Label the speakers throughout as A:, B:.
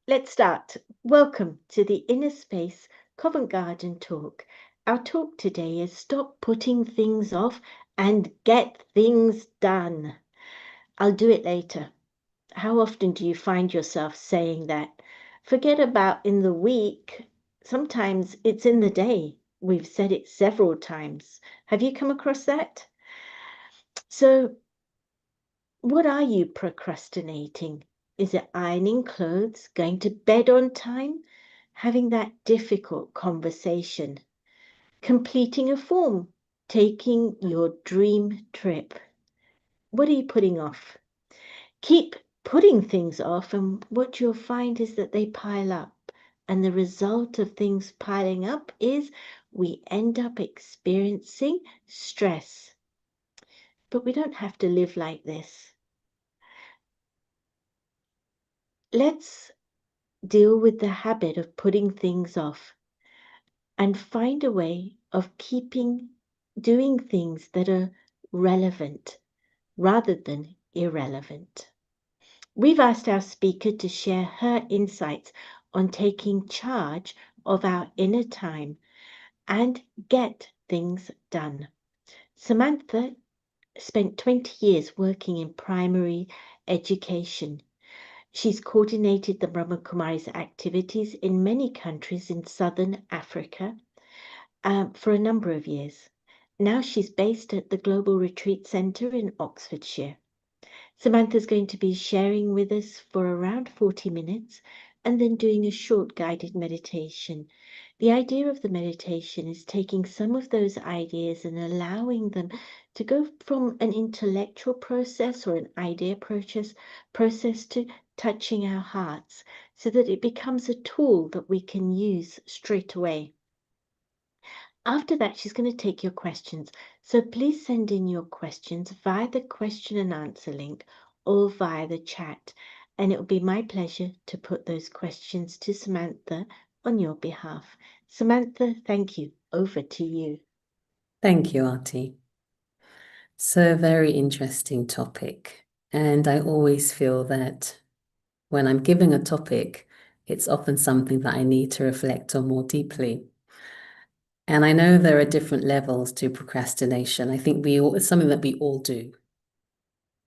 A: let's start. Welcome to the Inner Space Covent Garden talk. Our talk today is stop putting things off and get things done. I'll do it later. How often do you find yourself saying that? Forget about in the week. Sometimes it's in the day. We've said it several times. Have you come across that? So, what are you procrastinating? Is it ironing clothes, going to bed on time, having that difficult conversation, completing a form, taking your dream trip? What are you putting off? Keep putting things off, and what you'll find is that they pile up. And the result of things piling up is we end up experiencing stress. But we don't have to live like this. Let's deal with the habit of putting things off and find a way of doing things that are relevant rather than irrelevant. We've asked our speaker to share her insights on taking charge of our inner time and get things done. Samantha spent 20 years working in primary education. She's coordinated the Brahma Kumaris activities in many countries in southern Africa for a number of years. Now she's based at the Global Retreat Centre in Oxfordshire. Samantha's going to be sharing with us for around 40 minutes and then doing a short guided meditation. The idea of the meditation is taking some of those ideas and allowing them to go from an intellectual process or an idea process to touching our hearts so that it becomes a tool that we can use straight away. After that, she's going to take your questions. So please send in your questions via the question and answer link or via the chat. And it will be my pleasure to put those questions to Samantha on your behalf. Samantha, thank you. Over to you.
B: Thank you, Artie. So, a very interesting topic. And I always feel that when I'm giving a topic, it's often something that I need to reflect on more deeply. And I know there are different levels to procrastination. I think it's something that we all do.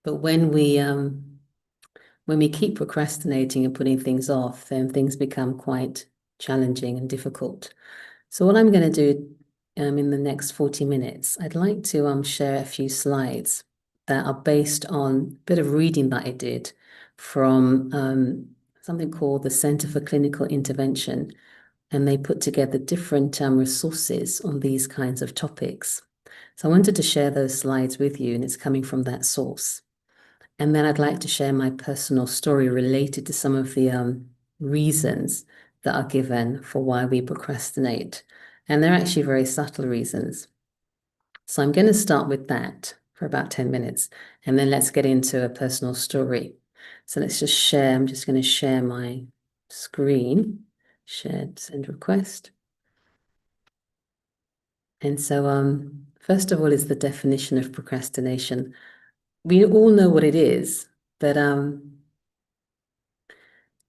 B: But when we keep procrastinating and putting things off, then things become quite challenging and difficult. So what I'm going to do in the next 40 minutes, I'd like to share a few slides that are based on a bit of reading that I did from something called the Centre for Clinical Intervention, and they put together different resources on these kinds of topics. So I wanted to share those slides with you, and it's coming from that source. And then I'd like to share my personal story related to some of the reasons that are given for why we procrastinate. And they're actually very subtle reasons. So I'm going to start with that for about 10 minutes, and then let's get into a personal story. So let's just share. I'm just going to share my screen, shared, send request. And so first of all is the definition of procrastination. We all know what it is, but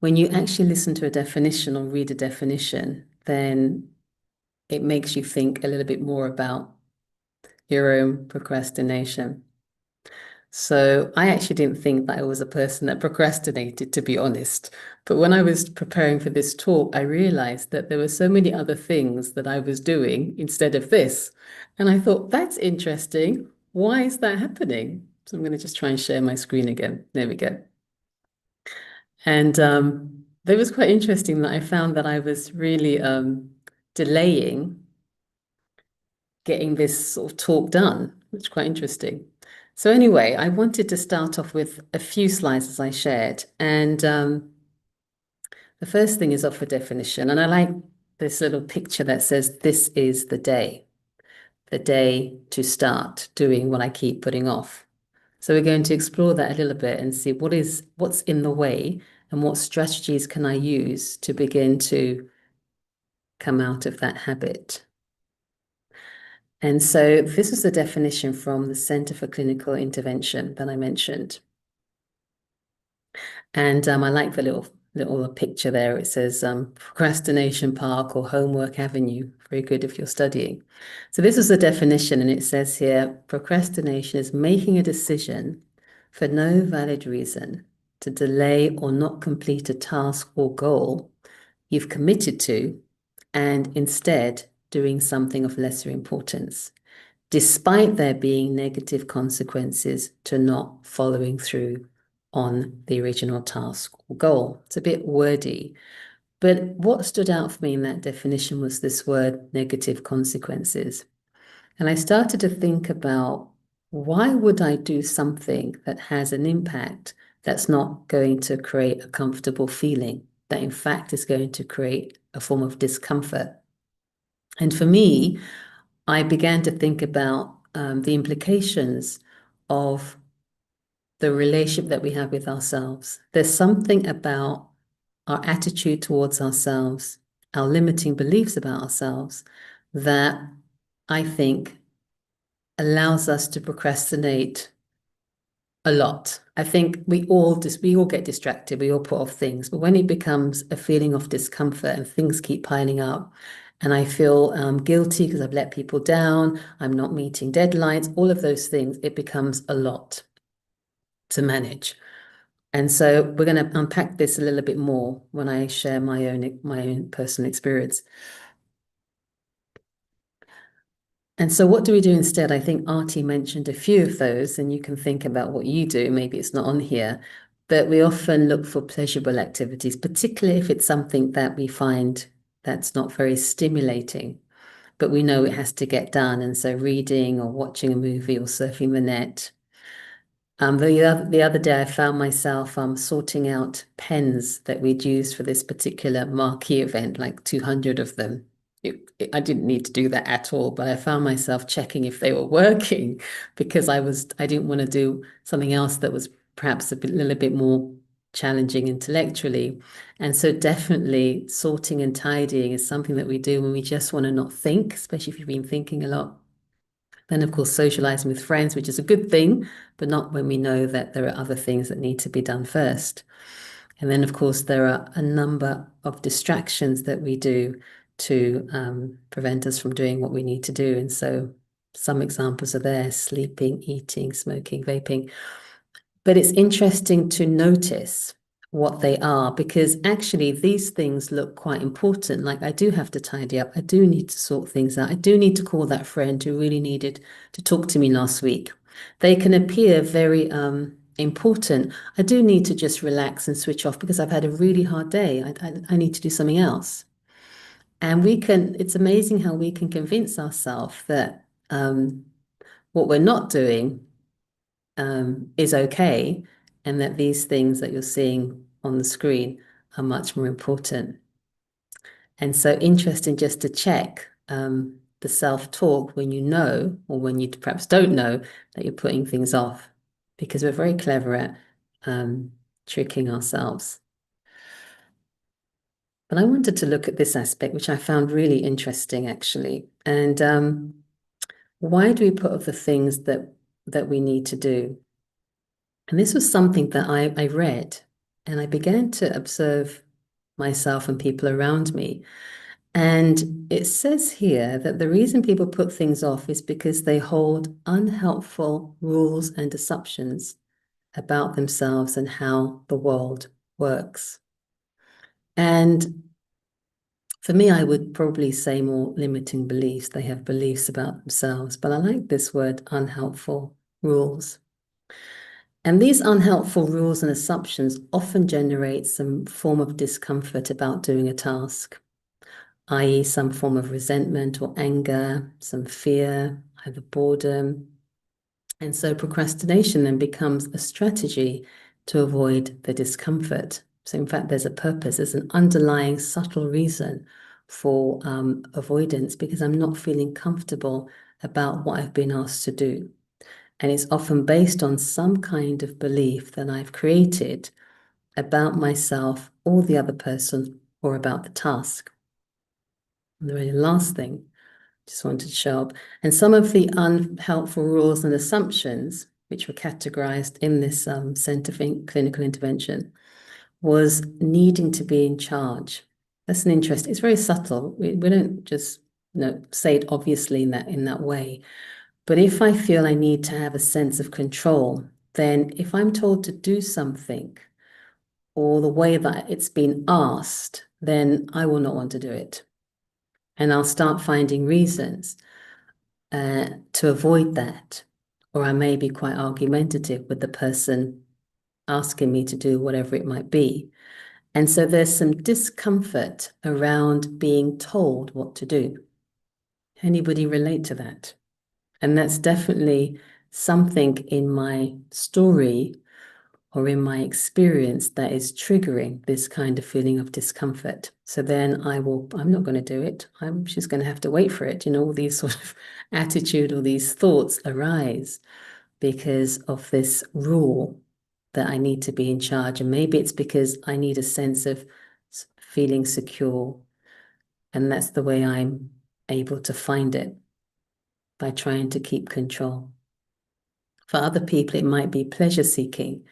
B: when you actually listen to a definition or read a definition, then it makes you think a little bit more about your own procrastination. So I actually didn't think that I was a person that procrastinated, to be honest. But when I was preparing for this talk, I realized that there were so many other things that I was doing instead of this. And I thought, that's interesting. Why is that happening? So I'm going to just try and share my screen again. There we go. And it was quite interesting that I found that I was really delaying getting this sort of talk done, which is quite interesting. So anyway, I wanted to start off with a few slides as I shared. And the first thing is off a definition. And I like this little picture that says, this is the day to start doing what I keep putting off. So we're going to explore that a little bit and see what's in the way and what strategies can I use to begin to come out of that habit. And so this is the definition from the Centre for Clinical Intervention that I mentioned. And I like the little little picture there. It says procrastination park or homework avenue. Very good if you're studying. So this is the definition, and it says here, procrastination is making a decision for no valid reason to delay or not complete a task or goal you've committed to, and instead doing something of lesser importance, despite there being negative consequences to not following through on the original task or goal. It's a bit wordy, but what stood out for me in that definition was this word negative consequences. And I started to think about, why would I do something that has an impact that's not going to create a comfortable feeling, that in fact is going to create a form of discomfort? And for me, I began to think about the implications of the relationship that we have with ourselves. There's something about our attitude towards ourselves, our limiting beliefs about ourselves, that I think allows us to procrastinate a lot. I think we all get distracted, we all put off things, but when it becomes a feeling of discomfort and things keep piling up, and I feel guilty because I've let people down, I'm not meeting deadlines, all of those things, it becomes a lot to manage. And so we're going to unpack this a little bit more when I share my own personal experience. And so what do we do instead? I think Artie mentioned a few of those, and you can think about what you do. Maybe it's not on here, but we often look for pleasurable activities, particularly if it's something that we find that's not very stimulating, but we know it has to get done. And so reading or watching a movie or surfing the net. The other day, I found myself sorting out pens that we'd used for this particular marquee event, like 200 of them. I didn't need to do that at all, but I found myself checking if they were working because I didn't want to do something else that was perhaps little bit more challenging intellectually. And so definitely sorting and tidying is something that we do when we just want to not think, especially if you've been thinking a lot. Then, of course, socializing with friends, which is a good thing, but not when we know that there are other things that need to be done first. And then, of course, there are a number of distractions that we do to prevent us from doing what we need to do. And so some examples are there: sleeping, eating, smoking, vaping. But it's interesting to notice what they are, because actually these things look quite important. Like, I do have to tidy up. I do need to sort things out. I do need to call that friend who really needed to talk to me last week. They can appear very important. I do need to just relax and switch off because I've had a really hard day. I need to do something else. And it's amazing how we can convince ourselves that what we're not doing is okay, and that these things that you're seeing on the screen are much more important. And so interesting just to check the self-talk when you know, or when you perhaps don't know, that you're putting things off, because we're very clever at tricking ourselves. But I wanted to look at this aspect, which I found really interesting, actually. And why do we put off the things that we need to do? And this was something that I read, and I began to observe myself and people around me. And it says here that the reason people put things off is because they hold unhelpful rules and assumptions about themselves and how the world works. And for me, I would probably say more limiting beliefs. They have beliefs about themselves, but I like this word, unhelpful rules. And these unhelpful rules and assumptions often generate some form of discomfort about doing a task, i.e., some form of resentment or anger, some fear, either boredom. And so procrastination then becomes a strategy to avoid the discomfort. So in fact, there's a purpose, there's an underlying subtle reason for avoidance, because I'm not feeling comfortable about what I've been asked to do. And it's often based on some kind of belief that I've created about myself or the other person, or about the task. And the very last thing, just wanted to show up. And some of the unhelpful rules and assumptions, which were categorized in this Centre for Clinical Intervention, was needing to be in charge. That's an interest. It's very subtle. We don't just say it obviously in that way. But if I feel I need to have a sense of control, then if I'm told to do something or the way that it's been asked, then I will not want to do it. And I'll start finding reasons to avoid that. Or I may be quite argumentative with the person asking me to do whatever it might be. And so there's some discomfort around being told what to do. Anybody relate to that? And that's definitely something in my story or in my experience that is triggering this kind of feeling of discomfort. So then I'm not going to do it. I'm just going to have to wait for it. All these sort of attitude or these thoughts arise because of this rule that I need to be in charge. And maybe it's because I need a sense of feeling secure. And that's the way I'm able to find it, by trying to keep control. For other people, it might be pleasure seeking,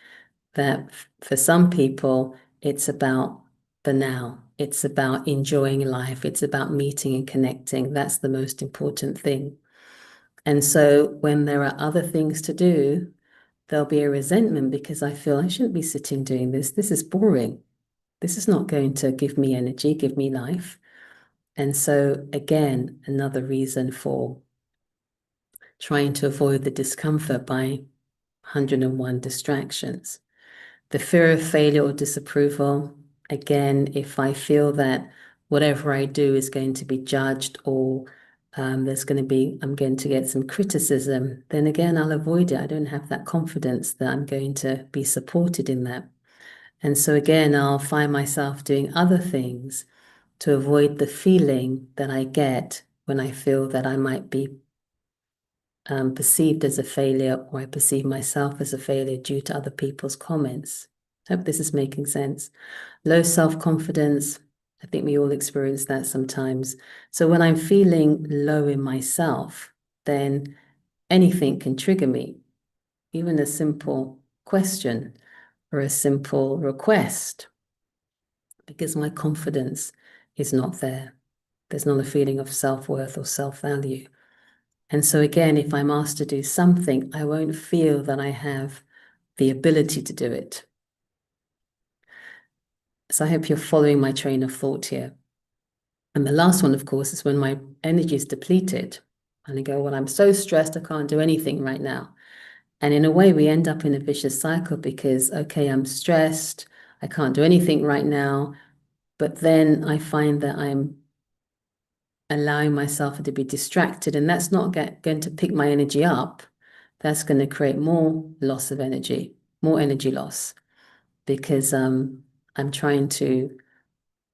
B: that for some people, it's about the now. It's about enjoying life. It's about meeting and connecting. That's the most important thing. And so when there are other things to do, there'll be a resentment because I feel I shouldn't be sitting doing this. This is boring. This is not going to give me energy, give me life. And so again, another reason for trying to avoid the discomfort by 101 distractions. The fear of failure or disapproval, again, if I feel that whatever I do is going to be judged or I'm going to get some criticism, then again, I'll avoid it. I don't have that confidence that I'm going to be supported in that. And so again, I'll find myself doing other things to avoid the feeling that I get when I feel that I might be perceived as a failure, or I perceive myself as a failure due to other people's comments. I hope this is making sense. Low self-confidence, I think we all experience that sometimes. So when I'm feeling low in myself, then anything can trigger me, even a simple question or a simple request, because my confidence is not there. There's not a feeling of self-worth or self-value. And so again, if I'm asked to do something, I won't feel that I have the ability to do it. So I hope you're following my train of thought here. And the last one, of course, is when my energy is depleted. And I go, well, I'm so stressed, I can't do anything right now. And in a way, we end up in a vicious cycle because, okay, I'm stressed, I can't do anything right now. But then I find that I'm allowing myself to be distracted, and that's not going to pick my energy up. That's going to create more loss of energy, more energy loss, because I'm trying to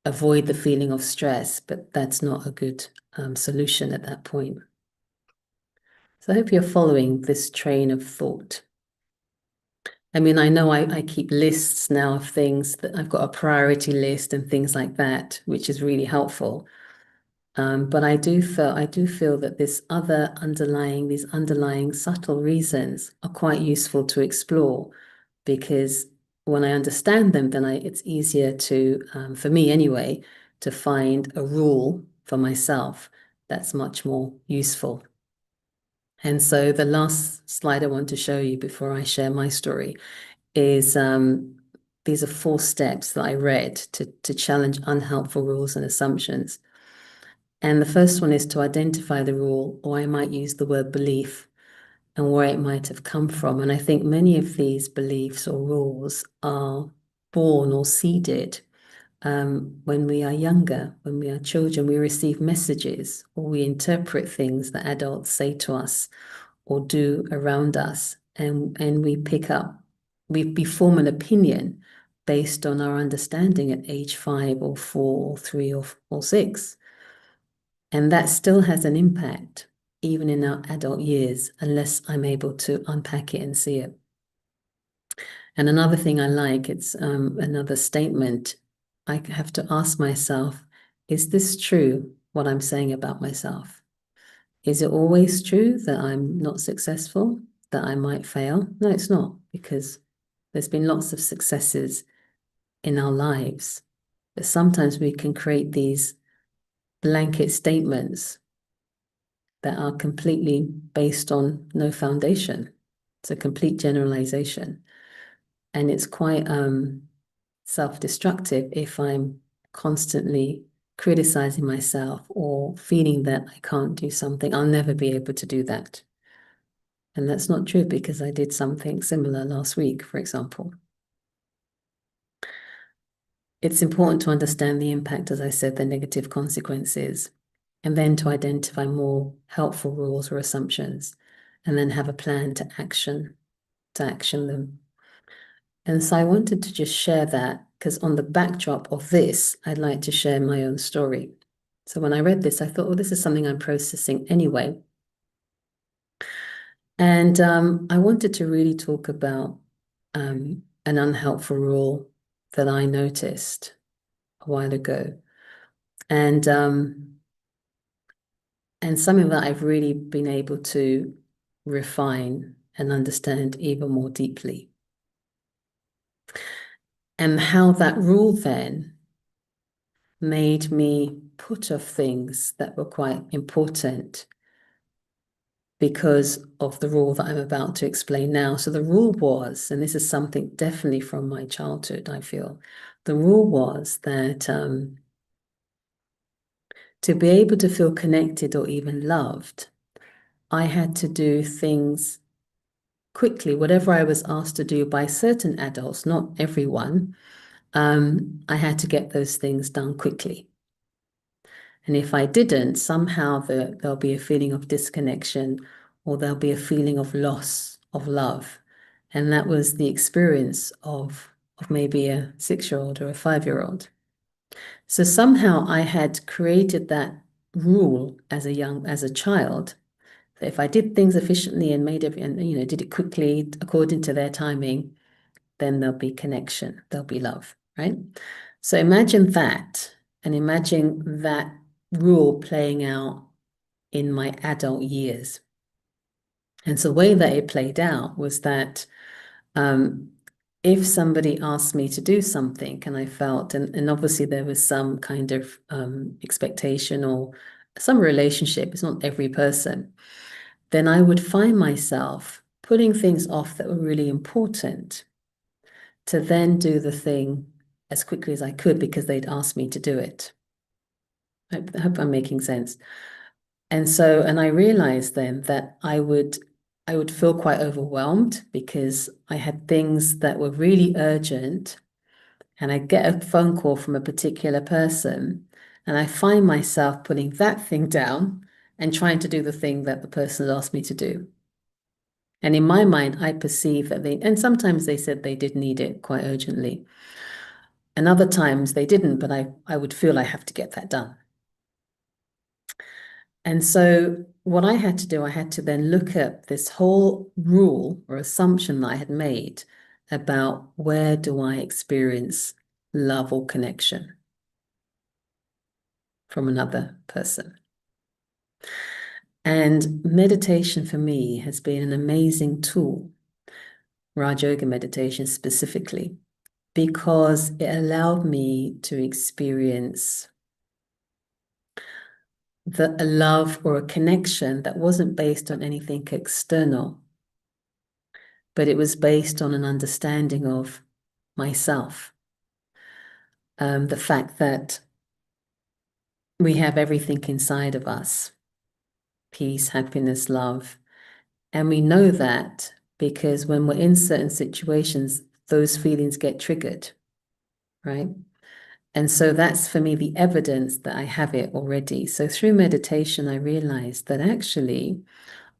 B: avoid the feeling of stress, but that's not a good solution at that point. So I hope you're following this train of thought. I mean, I know I keep lists now of things that I've got a priority list and things like that, which is really helpful. But I do feel that these underlying subtle reasons are quite useful to explore, because when I understand them, then it's easier to, for me anyway, to find a rule for myself that's much more useful. And so the last slide I want to show you before I share my story is these are 4 steps that I read to challenge unhelpful rules and assumptions. And the first one is to identify the rule, or I might use the word belief, and where it might have come from. And I think many of these beliefs or rules are born or seeded when we are younger, when we are children. We receive messages, or we interpret things that adults say to us or do around us, and we form an opinion based on our understanding at age 5 or 4 or 3 or 6. And that still has an impact, even in our adult years, unless I'm able to unpack it and see it. And another thing I like, it's another statement. I have to ask myself, is this true, what I'm saying about myself? Is it always true that I'm not successful, that I might fail? No, it's not, because there's been lots of successes in our lives. But sometimes we can create these blanket statements that are completely based on no foundation. It's a complete generalization. And it's quite self-destructive if I'm constantly criticizing myself or feeling that I can't do something. I'll never be able to do that. And that's not true, because I did something similar last week, for example. It's important to understand the impact, as I said, the negative consequences, and then to identify more helpful rules or assumptions, and then have a plan to action them. And so I wanted to just share that, because on the backdrop of this, I'd like to share my own story. So when I read this, I thought, well, this is something I'm processing anyway. And I wanted to really talk about an unhelpful rule that I noticed a while ago. And something that I've really been able to refine and understand even more deeply. And how that rule then made me put off things that were quite important because of the rule that I'm about to explain now. So the rule was, and this is something definitely from my childhood, I feel, the rule was that to be able to feel connected or even loved, I had to do things quickly, whatever I was asked to do by certain adults, not everyone. I had to get those things done quickly. And if I didn't, somehow there'll be a feeling of disconnection, or there'll be a feeling of loss of love. And that was the experience of maybe a 6-year-old or a 5-year-old. So somehow I had created that rule as a child, that if I did things efficiently and did it quickly according to their timing, then there'll be connection, there'll be love, right? So imagine that, and imagine that rule playing out in my adult years. And so the way that it played out was that if somebody asked me to do something and I felt, and obviously there was some kind of expectation or some relationship, it's not every person, then I would find myself putting things off that were really important to then do the thing as quickly as I could because they'd asked me to do it. I hope I'm making sense. And I realized then that I would feel quite overwhelmed because I had things that were really urgent, and I get a phone call from a particular person, and I find myself putting that thing down and trying to do the thing that the person asked me to do. And in my mind, I perceive that and sometimes they said they did need it quite urgently. And other times they didn't, but I would feel I have to get that done. And so what I had to do, I had to then look at this whole rule or assumption that I had made about where do I experience love or connection from another person. And meditation for me has been an amazing tool, Raj Yoga meditation specifically, because it allowed me to experience a love or a connection that wasn't based on anything external, but it was based on an understanding of myself. The fact that we have everything inside of us, peace, happiness, love. And we know that because when we're in certain situations, those feelings get triggered, right? And so that's for me the evidence that I have it already. So through meditation, I realized that actually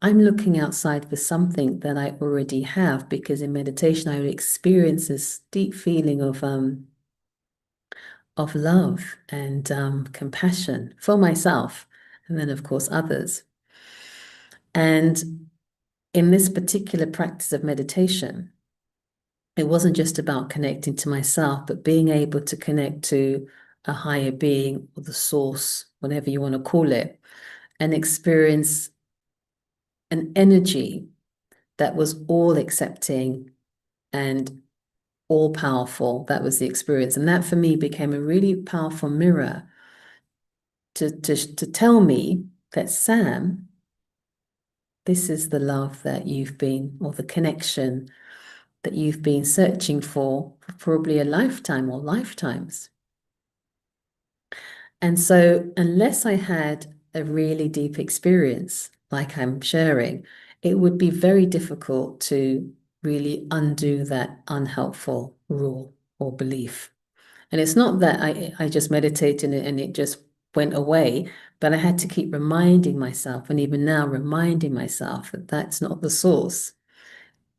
B: I'm looking outside for something that I already have, because in meditation I would experience this deep feeling of love and compassion for myself, and then of course others. And in this particular practice of meditation, it wasn't just about connecting to myself, but being able to connect to a higher being or the source, whatever you want to call it, and experience an energy that was all accepting and all powerful. That was the experience. And that for me became a really powerful mirror to tell me that, Sam, this is the love that you've been, or the connection that you've been searching for probably a lifetime or lifetimes. And so, unless I had a really deep experience like I'm sharing, it would be very difficult to really undo that unhelpful rule or belief. And it's not that I just meditated and it just went away, but I had to keep reminding myself, and even now reminding myself, that that's not the source.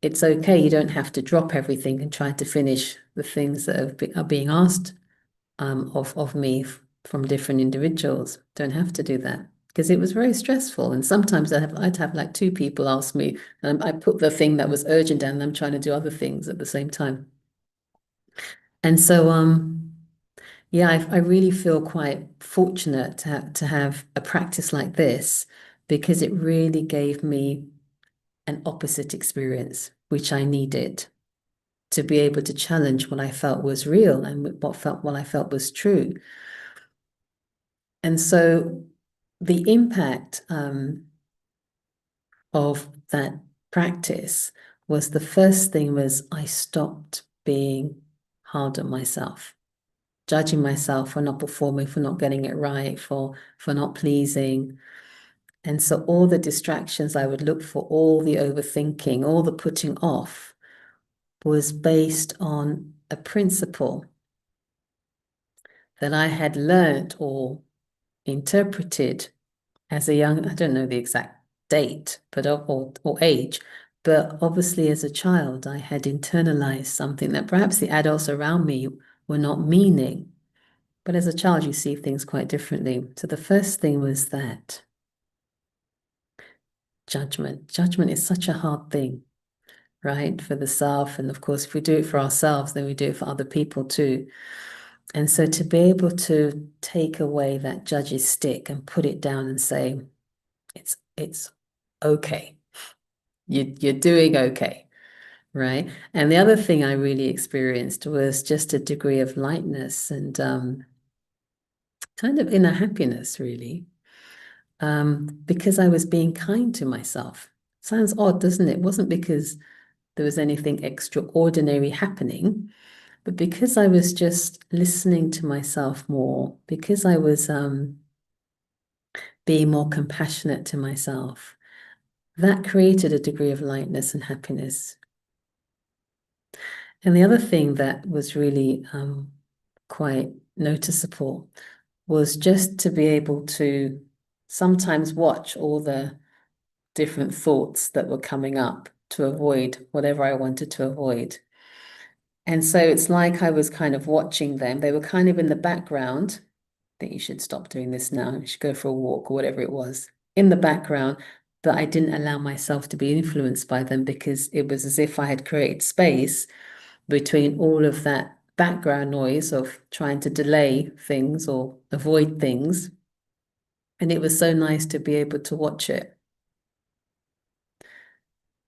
B: It's okay. You don't have to drop everything and try to finish the things that are being asked of me from different individuals. Don't have to do that, because it was very stressful. And sometimes I'd have like two people ask me, and I put the thing that was urgent down, and I'm trying to do other things at the same time. And so, yeah, I really feel quite fortunate to have a practice like this, because it really gave me an opposite experience, which I needed to be able to challenge what I felt was real and what I felt was true. And so the impact of that practice was, the first thing was, I stopped being hard on myself, judging myself for not performing, for not getting it right, for not pleasing. And so all the distractions I would look for, all the overthinking, all the putting off, was based on a principle that I had learned or interpreted as a young, I don't know the exact date, but or age, but obviously as a child, I had internalized something that perhaps the adults around me were not meaning. But as a child, you see things quite differently. So the first thing was that judgment. Judgment is such a hard thing, right? For the self. And of course, if we do it for ourselves, then we do it for other people too. And so to be able to take away that judge's stick and put it down and say, it's okay. You're doing okay, right? And the other thing I really experienced was just a degree of lightness and kind of inner happiness, really, because I was being kind to myself. Sounds odd, doesn't it? It wasn't because there was anything extraordinary happening, but because I was just listening to myself more, because I was being more compassionate to myself, that created a degree of lightness and happiness. And the other thing that was really quite noticeable was just to be able to sometimes watch all the different thoughts that were coming up to avoid whatever I wanted to avoid. And so it's like I was kind of watching them. They were kind of in the background. I think you should stop doing this now. You should go for a walk or whatever it was in the background. But I didn't allow myself to be influenced by them, because it was as if I had created space between all of that background noise of trying to delay things or avoid things. And it was so nice to be able to watch it.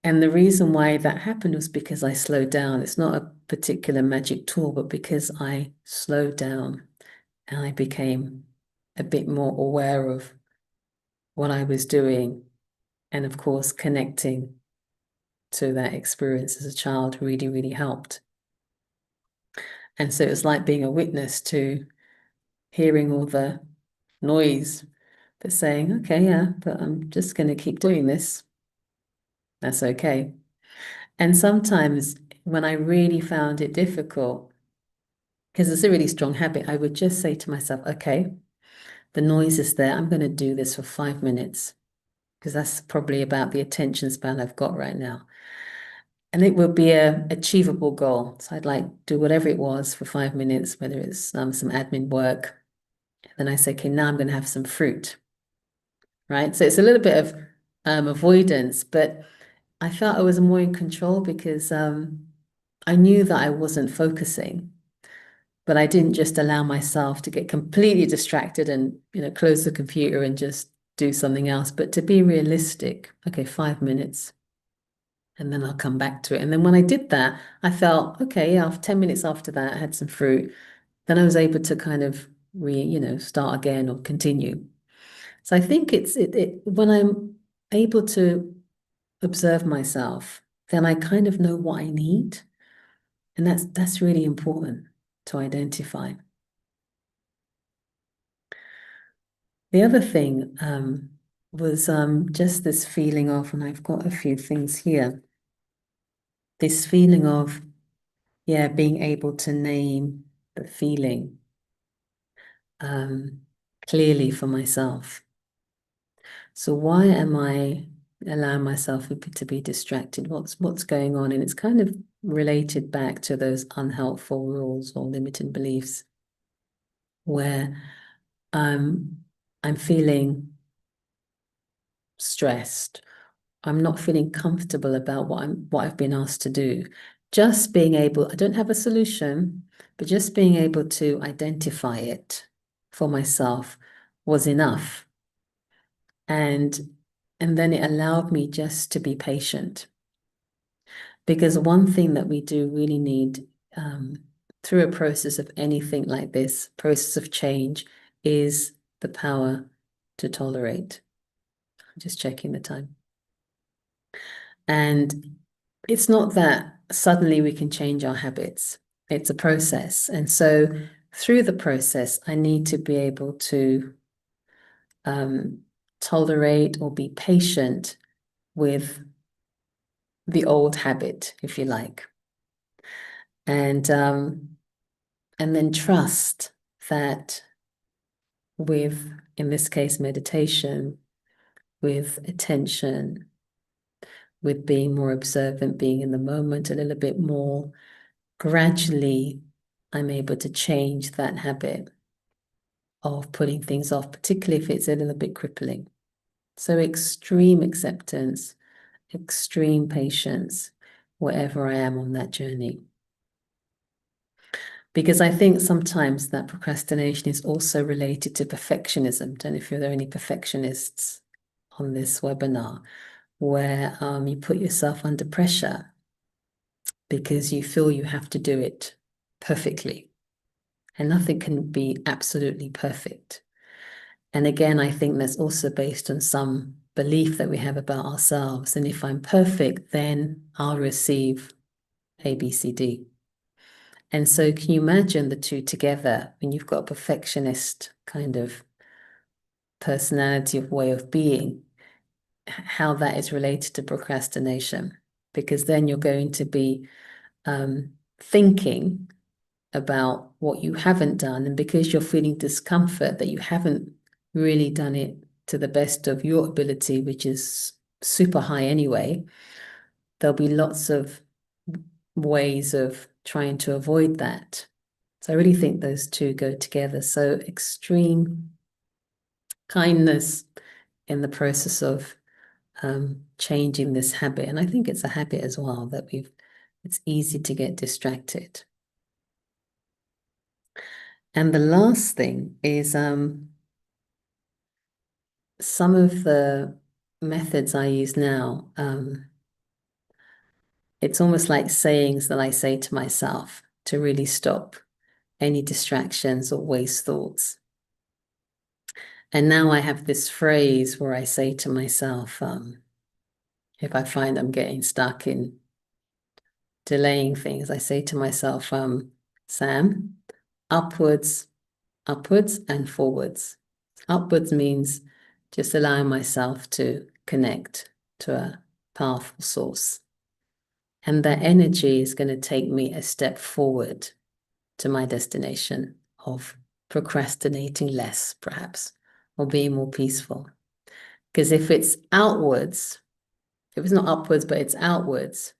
B: And the reason why that happened was because I slowed down. It's not a particular magic tool, but because I slowed down and I became a bit more aware of what I was doing. And of course, connecting to that experience as a child really, really helped. And so it was like being a witness to hearing all the noise, but saying, okay, yeah, but I'm just going to keep doing this. That's okay. And sometimes when I really found it difficult, because it's a really strong habit, I would just say to myself, okay, the noise is there. I'm going to do this for 5 minutes, because that's probably about the attention span I've got right now. And it would be a achievable goal. So I'd like do whatever it was for 5 minutes, whether it's some admin work. Then I say, okay, now I'm going to have some fruit, right? So it's a little bit of avoidance, but I felt I was more in control, because I knew that I wasn't focusing, but I didn't just allow myself to get completely distracted and, close the computer and just do something else, but to be realistic. Okay, 5 minutes. and then I'll come back to it. And then when I did that, I felt, okay, after 10 minutes after that, I had some fruit. Then I was able to kind of start again or continue. So I think it when I'm able to observe myself, then I kind of know what I need. And that's really important to identify. The other thing was just this feeling of, and I've got a few things here, this feeling of, yeah, being able to name the feeling clearly for myself. So why am I allowing myself to be distracted? What's going on? And it's kind of related back to those unhelpful rules or limiting beliefs where I'm feeling stressed. I'm not feeling comfortable about what I've been asked to do. Just being able, I don't have a solution, but just being able to identify it for myself was enough. And then it allowed me just to be patient. Because one thing that we do really need through a process of anything like this, process of change, is the power to tolerate. I'm just checking the time. And it's not that suddenly we can change our habits. It's a process. And so through the process, I need to be able to tolerate or be patient with the old habit, if you like. And then trust that with, in this case, meditation, with attention, with being more observant, being in the moment a little bit more, gradually I'm able to change that habit of putting things off, particularly if it's a little bit crippling. So extreme acceptance, extreme patience, wherever I am on that journey. Because I think sometimes that procrastination is also related to perfectionism. Don't know if there are any perfectionists on this webinar, where you put yourself under pressure because you feel you have to do it perfectly. And nothing can be absolutely perfect. And again, I think that's also based on some belief that we have about ourselves. And if I'm perfect, then I'll receive A, B, C, D. And so can you imagine the two together when you've got a perfectionist kind of personality of way of being, how that is related to procrastination? Because then you're going to be thinking about what you haven't done. And because you're feeling discomfort that you haven't really done it to the best of your ability, which is super high anyway, there'll be lots of ways of trying to avoid that. So I really think those two go together. So extreme kindness in the process of changing this habit. And I think it's a habit as well that it's easy to get distracted. And the last thing is some of the methods I use now, it's almost like sayings that I say to myself to really stop any distractions or waste thoughts. And now I have this phrase where I say to myself, if I find I'm getting stuck in delaying things, I say to myself, Sam, upwards, upwards and forwards. Upwards means just allowing myself to connect to a powerful source. And that energy is going to take me a step forward to my destination of procrastinating less, perhaps, or being more peaceful. Because if it's outwards, if it's not upwards, but it's outwards,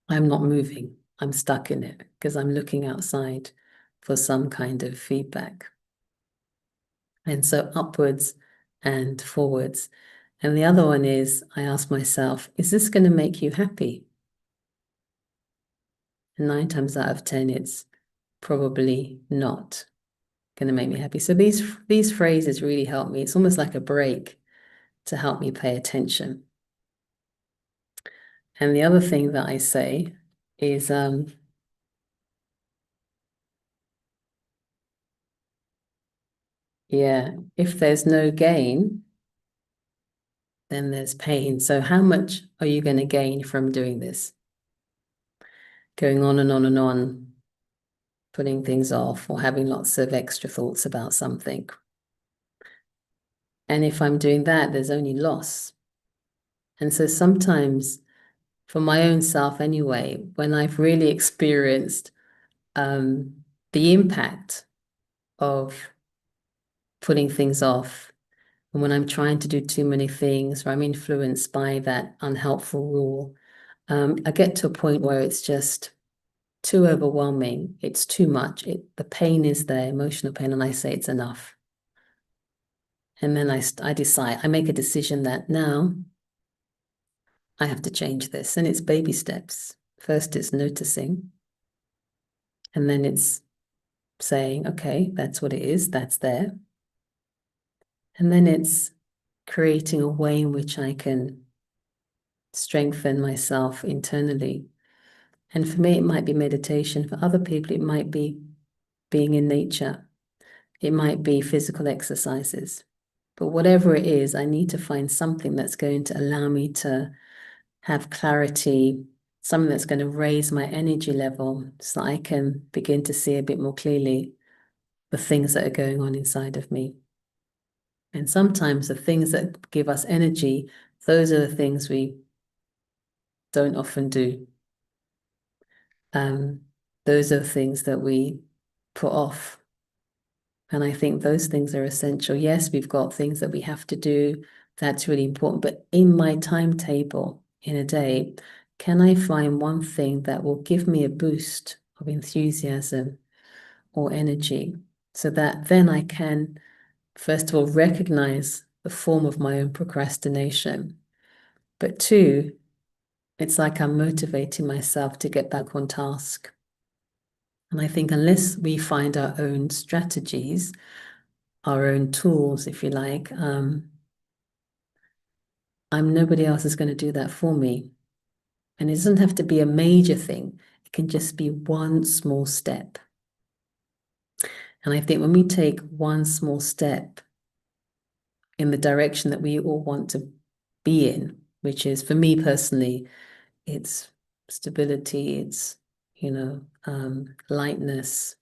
B: I'm not moving. I'm stuck in it because I'm looking outside for some kind of feedback. And so upwards and forwards. And the other one is I ask myself, is this going to make you happy? And 9 times out of 10, it's probably not going to make me happy. So these phrases really help me. It's almost like a break to help me pay attention. And the other thing that I say is, yeah, if there's no gain, then there's pain. So how much are you going to gain from doing this? Going on and on and on, putting things off or having lots of extra thoughts about something. And if I'm doing that, there's only loss. And so sometimes, for my own self anyway, when I've really experienced the impact of putting things off, and when I'm trying to do too many things, or I'm influenced by that unhelpful rule, I get to a point where it's just too overwhelming. It's too much. The pain is there, emotional pain, and I say it's enough. And then I decide, I make a decision that now I have to change this. And it's baby steps. First, it's noticing. And then it's saying, okay, that's what it is, that's there. And then it's creating a way in which I can strengthen myself internally. And for me, it might be meditation. For other people, it might be being in nature. It might be physical exercises. But whatever it is, I need to find something that's going to allow me to have clarity, something that's going to raise my energy level so that I can begin to see a bit more clearly the things that are going on inside of me. And sometimes the things that give us energy, those are the things we don't often do. Those are the things that we put off. And I think those things are essential. Yes, we've got things that we have to do. That's really important. But in my timetable in a day, can I find one thing that will give me a boost of enthusiasm or energy so that then I can, first of all, recognize the form of my own procrastination. But two, it's like I'm motivating myself to get back on task. And I think unless we find our own strategies, our own tools, if you like, nobody else is going to do that for me. And it doesn't have to be a major thing. It can just be one small step. And I think when we take one small step in the direction that we all want to be in, which is for me personally, it's stability, it's, lightness,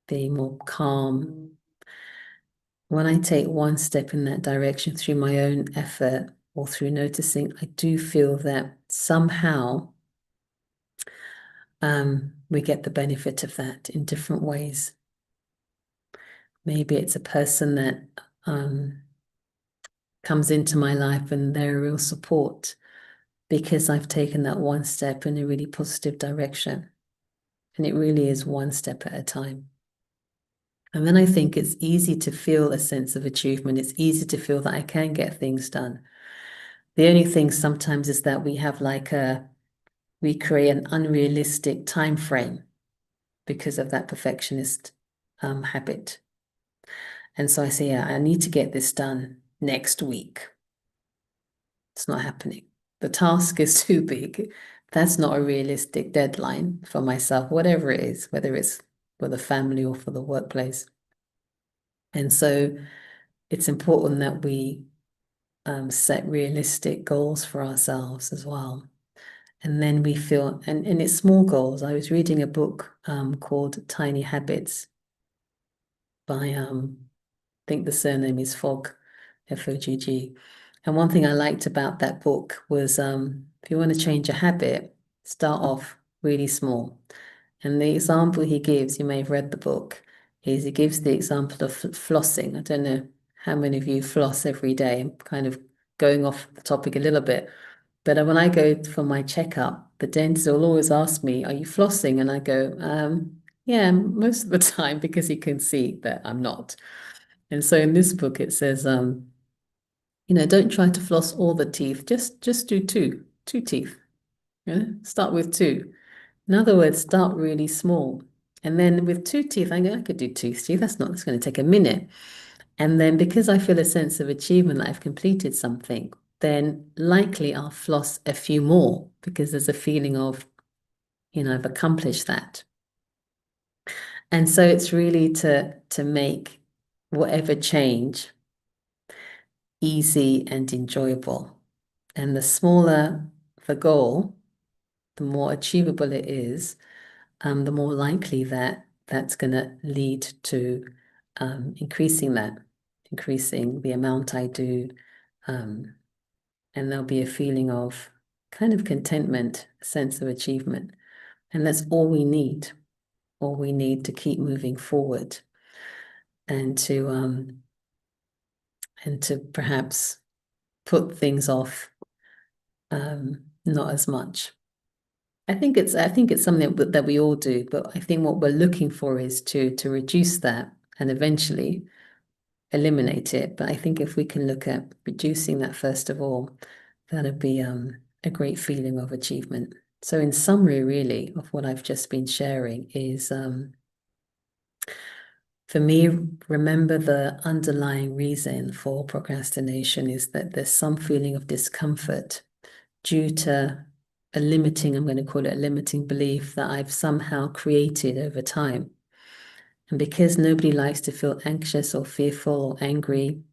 B: being more calm. When I take one step in that direction through my own effort or through noticing, I do feel that somehow we get the benefit of that in different ways. Maybe it's a person that comes into my life and they're a real support because I've taken that one step in a really positive direction. And it really is one step at a time. And then I think it's easy to feel a sense of achievement. It's easy to feel that I can get things done. The only thing sometimes is that we create an unrealistic time frame because of that perfectionist habit. And so I say, yeah, I need to get this done next week. It's not happening. The task is too big. That's not a realistic deadline for myself, whatever it is, whether it's for the family or for the workplace. And so it's important that we set realistic goals for ourselves as well. And then we feel, and it's small goals. I was reading a book called Tiny Habits by, I think the surname is Fogg, Fogg. And one thing I liked about that book was if you want to change a habit, start off really small. And the example he gives, you may have read the book, is he gives the example of flossing. I don't know how many of you floss every day. I'm kind of going off the topic a little bit. But when I go for my checkup, the dentist will always ask me, are you flossing? And I go, yeah, most of the time, because he can see that I'm not. And so in this book, it says, don't try to floss all the teeth. Just do two teeth. Start with two. In other words, start really small. And then with two teeth, I go, I could do two teeth. That's going to take a minute. And then because I feel a sense of achievement that I've completed something, then likely I'll floss a few more because there's a feeling of, I've accomplished that. And so it's really to make whatever change easy and enjoyable. And the smaller the goal, the more achievable it is, the more likely that that's going to lead to increasing the amount I do. And there'll be a feeling of kind of contentment, a sense of achievement. And that's all we need to keep moving forward and to perhaps put things off not as much. I think it's something that we all do, but I think what we're looking for is to reduce that and eventually eliminate it. But I think if we can look at reducing that first of all, that'd be a great feeling of achievement. So in summary, really, of what I've just been sharing is for me, remember the underlying reason for procrastination is that there's some feeling of discomfort due to I'm going to call it a limiting belief that I've somehow created over time. And because nobody likes to feel anxious or fearful or angry,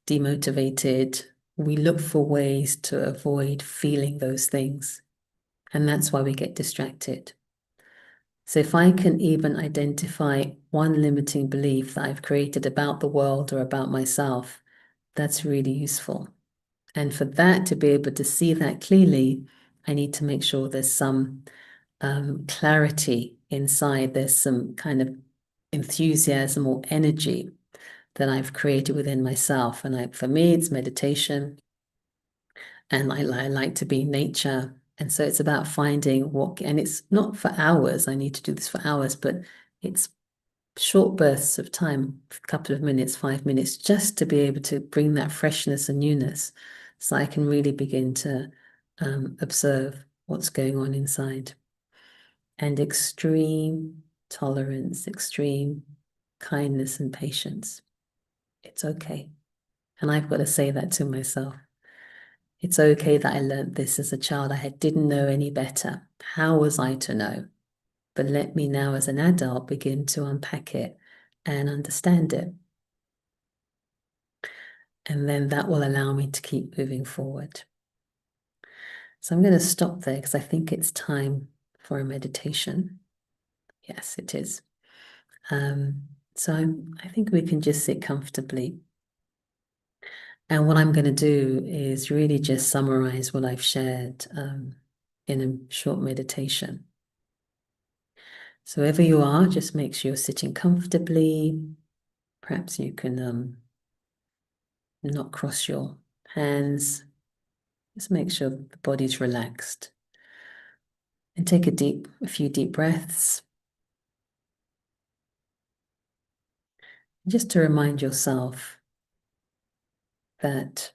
B: demotivated, we look for ways to avoid feeling those things. And that's why we get distracted. So if I can even identify one limiting belief that I've created about the world or about myself, that's really useful. And for that to be able to see that clearly, I need to make sure there's some clarity inside. There's some kind of enthusiasm or energy that I've created within myself. And for me, it's meditation. And I like to be in nature. And so it's about finding and it's not for hours. I need to do this for hours, but it's short bursts of time, a couple of minutes, 5 minutes, just to be able to bring that freshness and newness so I can really begin to observe what's going on inside. And extreme tolerance, extreme kindness and patience. It's okay. And I've got to say that to myself. It's okay that I learned this as a child. I didn't know any better. How was I to know? But let me now, as an adult, begin to unpack it and understand it. And then that will allow me to keep moving forward. So I'm going to stop there because I think it's time for a meditation. Yes, it is. So I think we can just sit comfortably. And what I'm going to do is really just summarize what I've shared in a short meditation. So wherever you are, just make sure you're sitting comfortably. Perhaps you can not cross your hands. Just make sure the body's relaxed. And take a few deep breaths. Just to remind yourself that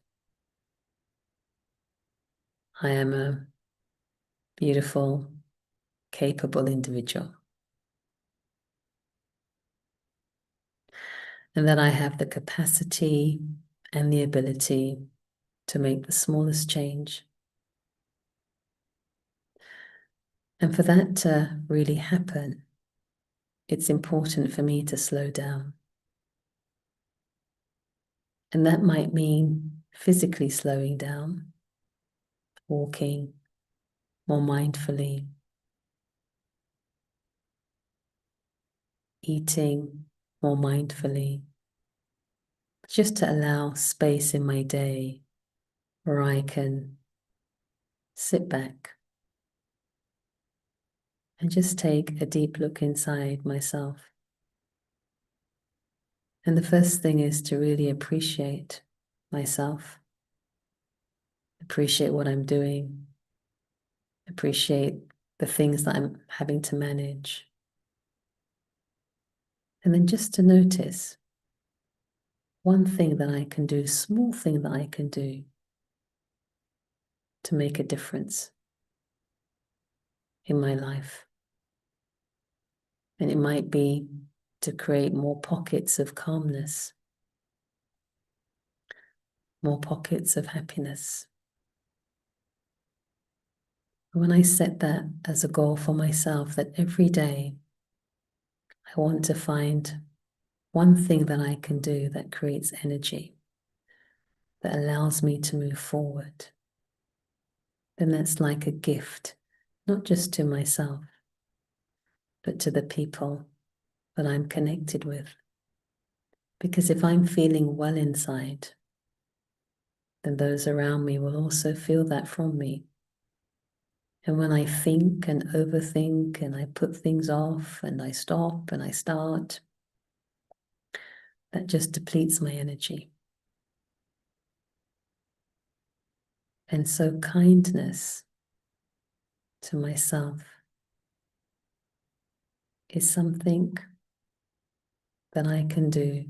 B: I am a beautiful, capable individual. And that I have the capacity and the ability to make the smallest change. And for that to really happen, it's important for me to slow down. And that might mean physically slowing down, walking more mindfully, eating more mindfully, just to allow space in my day where I can sit back and just take a deep look inside myself. And the first thing is to really appreciate myself, appreciate what I'm doing, appreciate the things that I'm having to manage. And then just to notice one thing that I can do, small thing that I can do to make a difference in my life. And it might be to create more pockets of calmness. more pockets of happiness. When I set that as a goal for myself, that every day I want to find one thing that I can do that creates energy, that allows me to move forward, then that's like a gift, not just to myself, but to the people that I'm connected with. Because if I'm feeling well inside, then those around me will also feel that from me. And when I think and overthink and I put things off and I stop and I start, that just depletes my energy. And so kindness to myself is something that I can do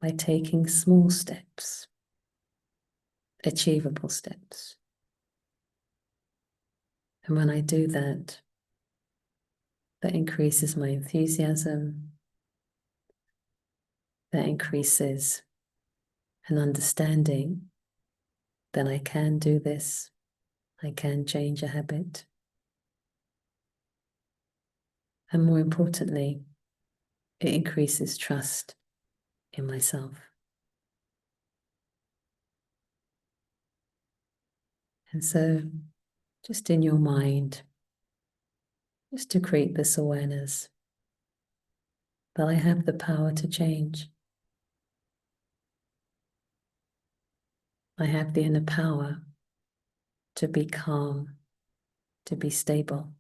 B: by taking small steps, achievable steps. And when I do that, that increases my enthusiasm, that increases an understanding that I can do this, I can change a habit. And more importantly, it increases trust in myself. And so, just in your mind, just to create this awareness that I have the power to change. I have the inner power to be calm, to be stable.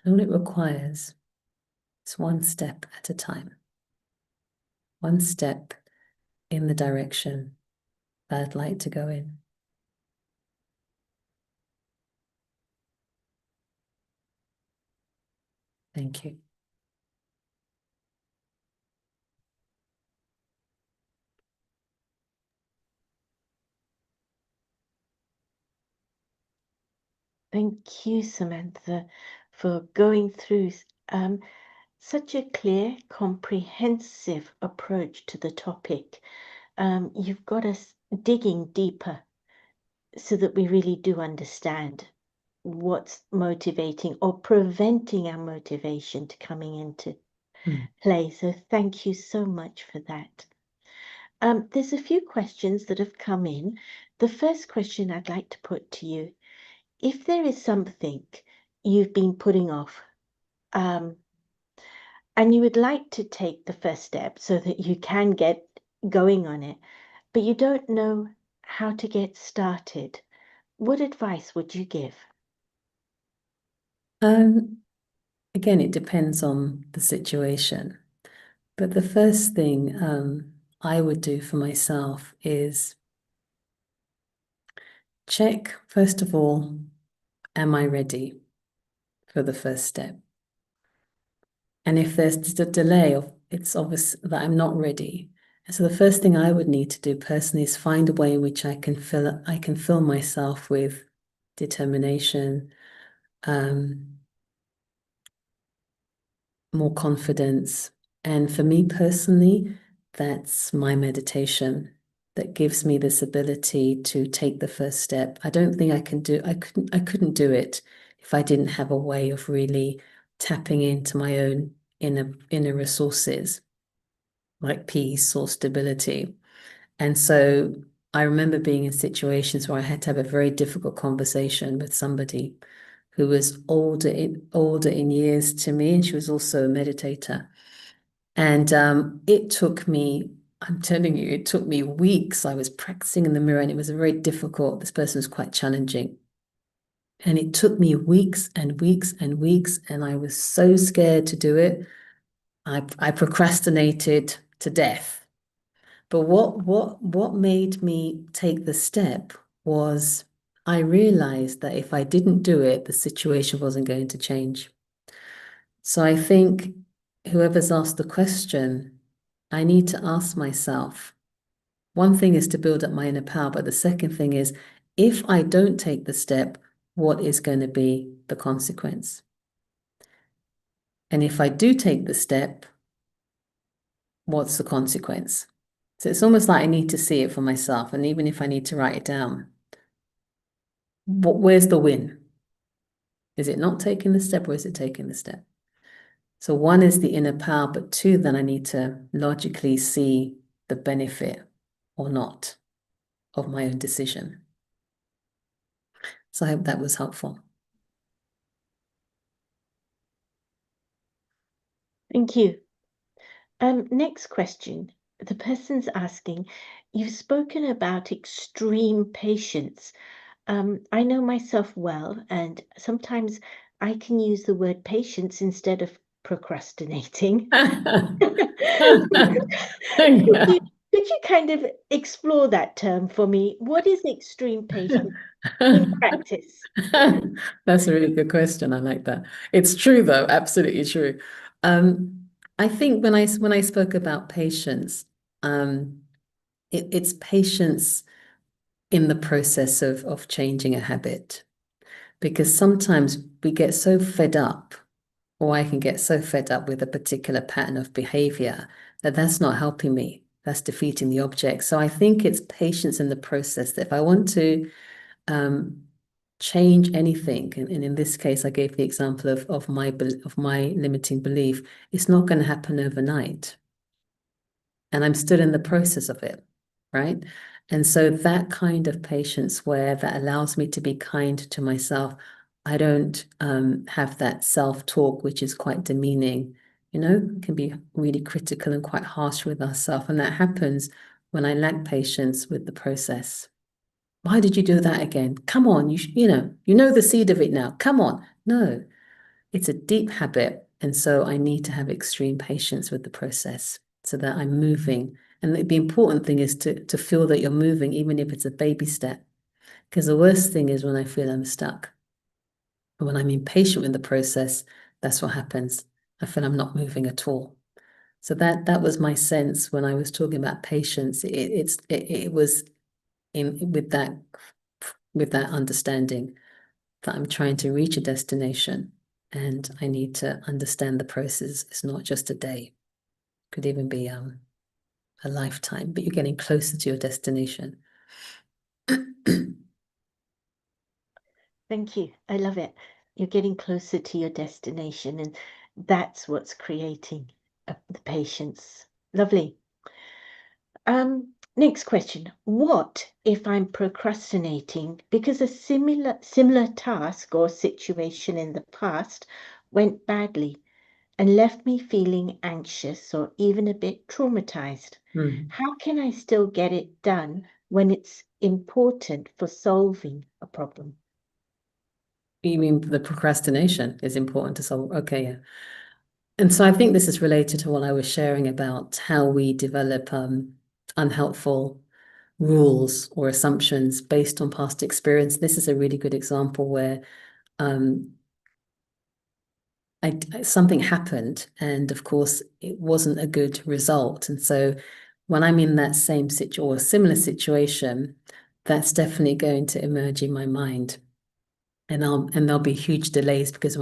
B: And all it requires is one step at a time, one step in the direction that I'd like to go in. Thank you.
A: Thank you, Samantha, for going through such a clear, comprehensive approach to the topic. You've got us digging deeper so that we really do understand what's motivating or preventing our motivation to coming into play. So thank you so much for that. There's a few questions that have come in. The first question I'd like to put to you: if there is something you've been putting off, and you would like to take the first step so that you can get going on it, but you don't know how to get started, what advice would you give?
B: Again, it depends on the situation. But the first thing I would do for myself is check, first of all, am I ready for the first step? And if there's a delay, it's obvious that I'm not ready. And so the first thing I would need to do personally is find a way in which I can fill myself with determination, more confidence. And for me personally, that's my meditation that gives me this ability to take the first step. I don't think I couldn't do it if I didn't have a way of really tapping into my own inner resources, like peace or stability. And so I remember being in situations where I had to have a very difficult conversation with somebody who was older in years to me, and she was also a meditator. And it took me, I'm telling you, it took me weeks. I was practicing in the mirror, and it was very difficult. This person was quite challenging. And it took me weeks and weeks and weeks, and I was so scared to do it. I procrastinated to death. But what made me take the step was I realized that if I didn't do it, the situation wasn't going to change. So I think whoever's asked the question, I need to ask myself, one thing is to build up my inner power, but the second thing is, if I don't take the step, what is going to be the consequence? And if I do take the step, what's the consequence? So it's almost like I need to see it for myself. And even if I need to write it down, where's the win? Is it not taking the step or is it taking the step? So one is the inner power, but two, then I need to logically see the benefit or not of my own decision. So I hope that was helpful.
A: Thank you. Next question. The person's asking, you've spoken about extreme patience. I know myself well, and sometimes I can use the word patience instead of procrastinating.
B: Yeah.
A: Could you kind of explore that term for me? What is extreme patience in practice?
B: That's a really good question. I like that. It's true though, absolutely true. I think when I spoke about patience, it's patience in the process of changing a habit. Because sometimes we get so fed up, or I can get so fed up with a particular pattern of behavior that that's not helping me. That's defeating the object. So I think it's patience in the process that if I want to change anything, and in this case, I gave the example of my limiting belief, it's not going to happen overnight. And I'm still in the process of it, right? And so that kind of patience where that allows me to be kind to myself, I don't have that self-talk, which is quite demeaning, can be really critical and quite harsh with ourselves. And that happens when I lack patience with the process. Why did you do that again? Come on, you know the seed of it now. Come on. No, it's a deep habit. And so I need to have extreme patience with the process so that I'm moving. And the important thing is to feel that you're moving, even if it's a baby step. Because the worst thing is when I feel I'm stuck. But when I'm impatient with the process, that's what happens. I feel I'm not moving at all. So that was my sense when I was talking about patience. It was in with that understanding that I'm trying to reach a destination and I need to understand the process. It's not just a day. It could even be a lifetime, but you're getting closer to your destination.
A: Thank you. I love it. You're getting closer to your destination, and that's what's creating the patience. Lovely. Next question. What if I'm procrastinating because a similar task or situation in the past went badly and left me feeling anxious or even a bit traumatized?
B: Mm.
A: How can I still get it done when it's important for solving a problem?
B: You mean the procrastination is important to solve? Okay, yeah. And so I think this is related to what I was sharing about how we develop unhelpful rules or assumptions based on past experience. This is a really good example where um, something happened, and of course, it wasn't a good result. And so when I'm in that same situation or a similar situation, that's definitely going to emerge in my mind. And there'll be huge delays because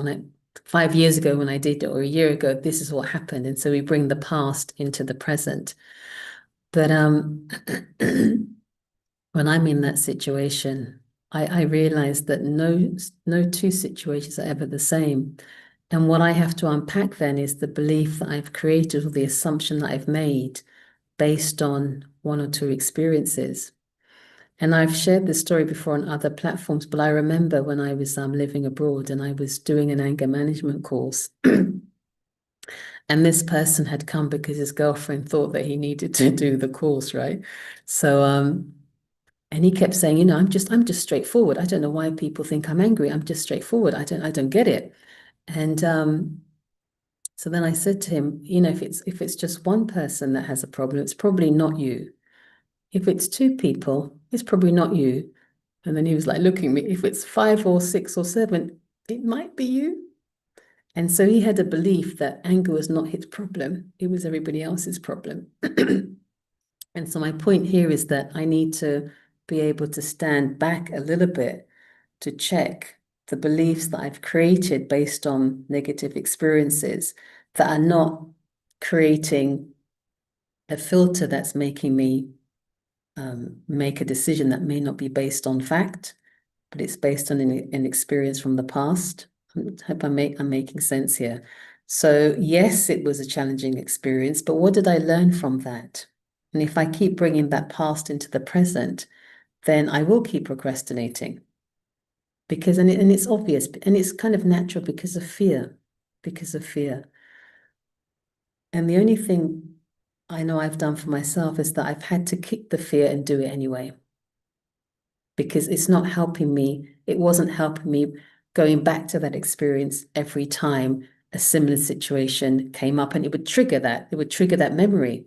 B: 5 years ago when I did it or a year ago, this is what happened. And so we bring the past into the present. But when I'm in that situation, I realize that no two situations are ever the same. And what I have to unpack then is the belief that I've created or the assumption that I've made based on one or two experiences. And I've shared this story before on other platforms, but I remember when I was living abroad and I was doing an anger management course. And this person had come because his girlfriend thought that he needed to do the course, right? So and he kept saying, I'm just straightforward. I don't know why people think I'm angry. I'm just straightforward. I don't get it. And so then I said to him, if it's just one person that has a problem, it's probably not you. If it's two people, it's probably not you. And then he was like looking at me, if it's five or six or seven, it might be you. And so he had a belief that anger was not his problem, it was everybody else's problem. And so my point here is that I need to be able to stand back a little bit to check the beliefs that I've created based on negative experiences that are not creating a filter that's making me make a decision that may not be based on fact, but it's based on an experience from the past. I hope I'm making sense here. So yes, it was a challenging experience, but what did I learn from that? And if I keep bringing that past into the present, then I will keep procrastinating because, and it's obvious, and it's kind of natural because of fear, because of fear. And the only thing I know I've done for myself is that I've had to kick the fear and do it anyway, because it's not helping me. It wasn't helping me going back to that experience every time a similar situation came up, and it would trigger that memory.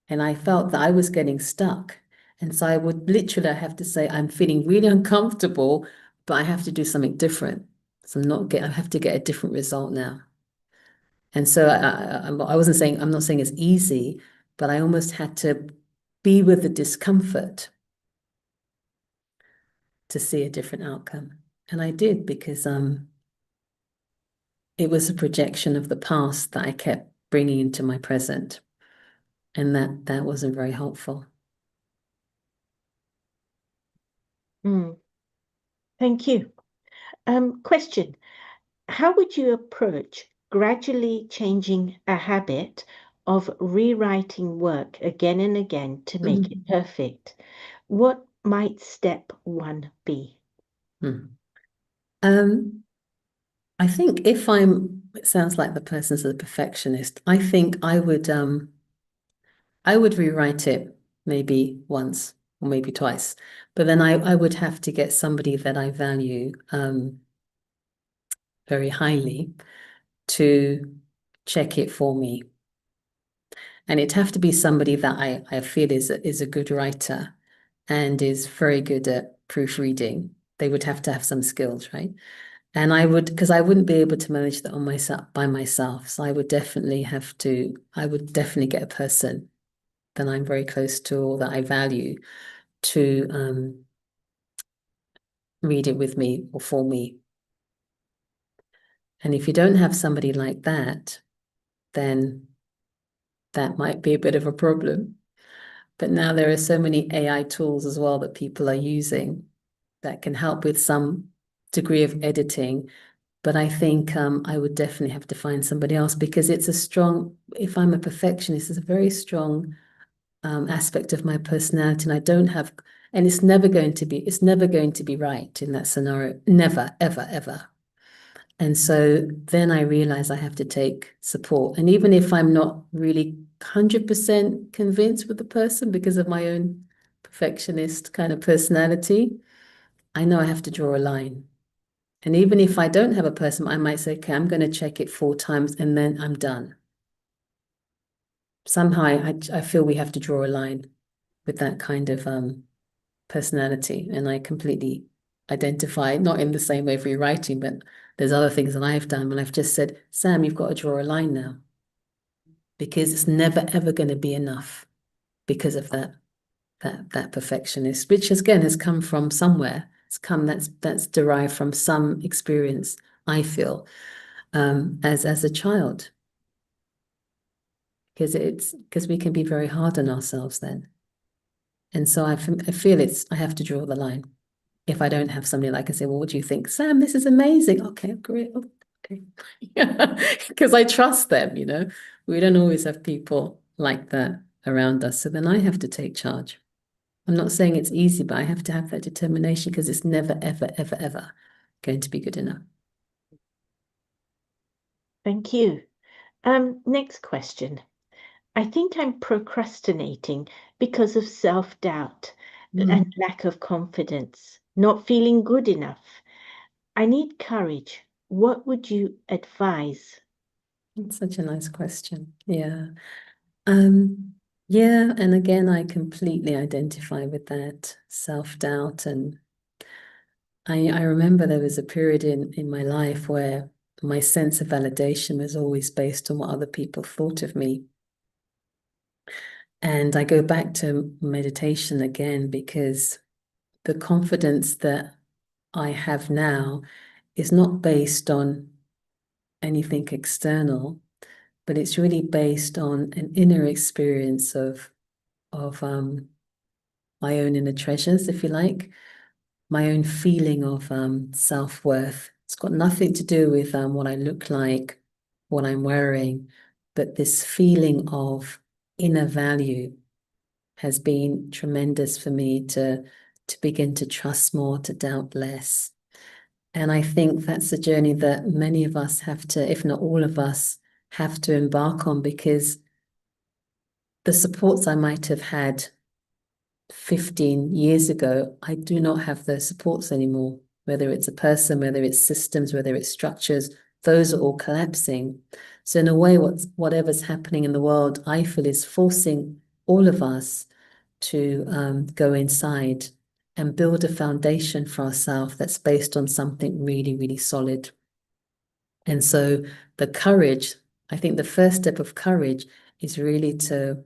B: And I felt that I was getting stuck. And so I would literally have to say, I'm feeling really uncomfortable, but I have to do something different. So I have to get a different result now. And so I wasn't saying, I'm not saying it's easy, but I almost had to be with the discomfort to see a different outcome. And I did, because it was a projection of the past that I kept bringing into my present. And that wasn't very helpful.
A: Thank you. Question. How would you approach gradually changing a habit of rewriting work again and again to make it perfect? What might step one be?
B: I think it sounds like the person's a perfectionist. I think I would rewrite it maybe once or maybe twice, but then I would have to get somebody that I value very highly to check it for me. And it'd have to be somebody that I feel is a good writer and is very good at proofreading. They would have to have some skills, right? And because I wouldn't be able to manage that on myself by myself. So I would definitely get a person that I'm very close to or that I value to read it with me or for me. And if you don't have somebody like that, then that might be a bit of a problem. But now there are so many AI tools as well that people are using that can help with some degree of editing. But I think I would definitely have to find somebody else, because if I'm a perfectionist, it's a very strong aspect of my personality. And it's never going to be right in that scenario. Never, ever, ever. And so then I realize I have to take support. And even if I'm not really 100% convinced with the person because of my own perfectionist kind of personality, I know I have to draw a line. And even if I don't have a person, I might say, okay, I'm going to check it 4 times and then I'm done. Somehow I feel we have to draw a line with that kind of personality. And I completely identify, not in the same way for rewriting, but there's other things that I've done when I've just said, Sam, you've got to draw a line now, because it's never ever going to be enough because of that perfectionist, which again has come from somewhere. That's derived from some experience, I feel, as a child. Because we can be very hard on ourselves then. And so I feel I have to draw the line. If I don't have somebody like I say, well, what do you think? Sam, this is amazing. Okay, great. Oh, okay. Because I trust them, We don't always have people like that around us. So then I have to take charge. I'm not saying it's easy, but I have to have that determination, because it's never, ever, ever, ever going to be good enough.
A: Thank you. Next question. I think I'm procrastinating because of self-doubt and lack of confidence, not feeling good enough. I need courage. What would you advise?
B: It's such a nice question. Yeah. Yeah, and again, I completely identify with that self-doubt. And I remember there was a period in my life where my sense of validation was always based on what other people thought of me. And I go back to meditation again, because the confidence that I have now is not based on anything external. but it's really based on an inner experience of my own inner treasures, if you like, my own feeling of self-worth. It's got nothing to do with what I look like, what I'm wearing, but this feeling of inner value has been tremendous for me to begin to trust more, to doubt less. And I think that's a journey that many of us have to, if not all of us, have to embark on, because the supports I might have had 15 years ago, I do not have those supports anymore. Whether it's a person, whether it's systems, whether it's structures, those are all collapsing. So in a way, whatever's happening in the world, I feel is forcing all of us to go inside and build a foundation for ourselves that's based on something really, really solid. And so the courage, I think the first step of courage is really to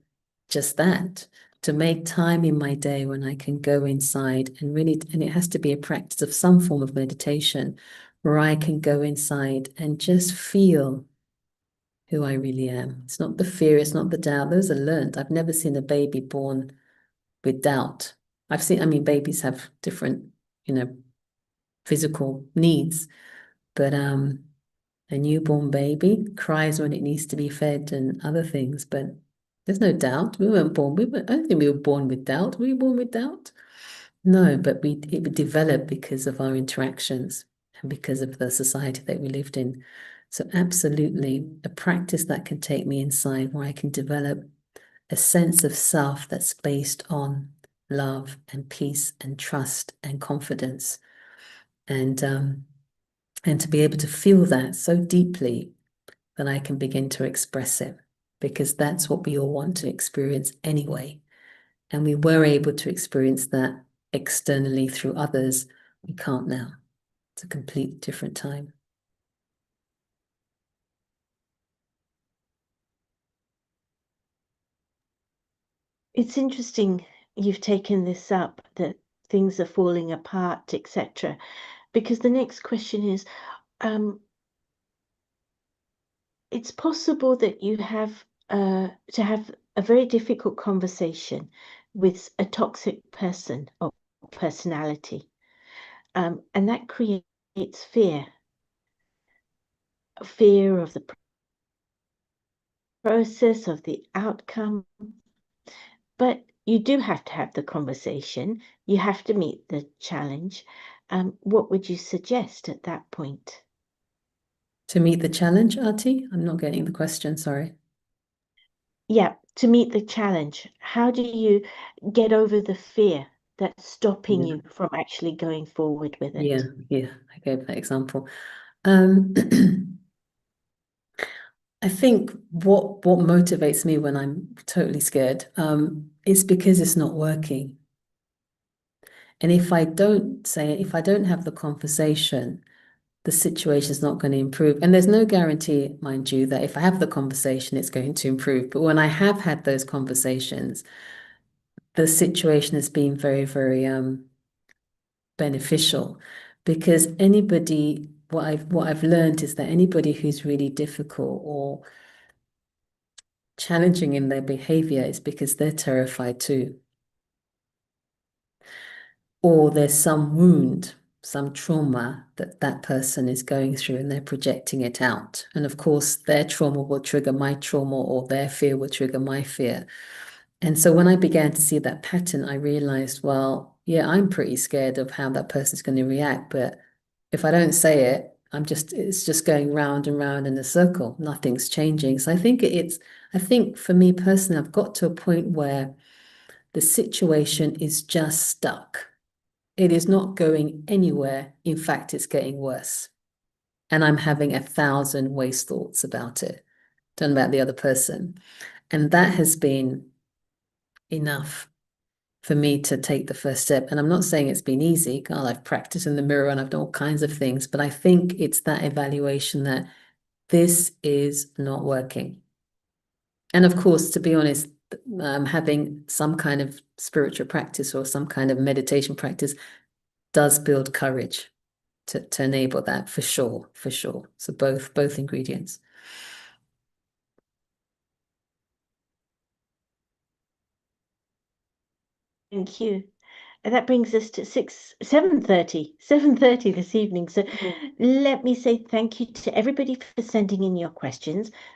B: just that, to make time in my day when I can go inside and really, and it has to be a practice of some form of meditation where I can go inside and just feel who I really am. It's not the fear, it's not the doubt. Those are learned. I've never seen a baby born with doubt. I mean, babies have different, physical needs, but a newborn baby cries when it needs to be fed and other things, but there's no doubt. I don't think we were born with doubt. Were we born with doubt? No, but it developed because of our interactions and because of the society that we lived in. So absolutely a practice that can take me inside where I can develop a sense of self that's based on love and peace and trust and confidence. And to be able to feel that so deeply that I can begin to express it, because that's what we all want to experience anyway. And we were able to experience that externally through others. We can't now. It's a complete different time.
A: It's interesting you've taken this up, that things are falling apart, etc. Because the next question is, it's possible that you have to have a very difficult conversation with a toxic person or personality, and that creates fear of the process, of the outcome. But you do have to have the conversation. You have to meet the challenge. What would you suggest at that point?
B: To meet the challenge, Artie? I'm not getting the question, sorry.
A: Yeah, to meet the challenge. How do you get over the fear that's stopping
B: Yeah,
A: you from actually going forward with
B: yeah,
A: it?
B: yeah. I gave that example. Um, I think what motivates me when I'm totally scared, is because it's not working. And if I don't say it, if I don't have the conversation, the situation is not going to improve. And there's no guarantee, mind you, that if I have the conversation, it's going to improve. But when I have had those conversations, the situation has been very, very beneficial, because what I've learned is that anybody who's really difficult or challenging in their behavior is because they're terrified too. Or there's some wound, some trauma that that person is going through and they're projecting it out. And of course, their trauma will trigger my trauma, or their fear will trigger my fear. And so when I began to see that pattern, I realized, well, yeah, I'm pretty scared of how that person's going to react. But if I don't say it, it's just going round and round in a circle. Nothing's changing. So I think for me personally, I've got to a point where the situation is just stuck. It is not going anywhere. In fact, it's getting worse. And I'm having 1,000 waste thoughts about it, done about the other person. And that has been enough for me to take the first step. And I'm not saying it's been easy. God, I've practiced in the mirror and I've done all kinds of things, but I think it's that evaluation that this is not working. And of course, to be honest, having some kind of spiritual practice or some kind of meditation practice does build courage to enable that, for sure, for sure. So both ingredients.
A: Thank you. And that brings us to 7:30 this evening. So let me say thank you to everybody for sending in your questions.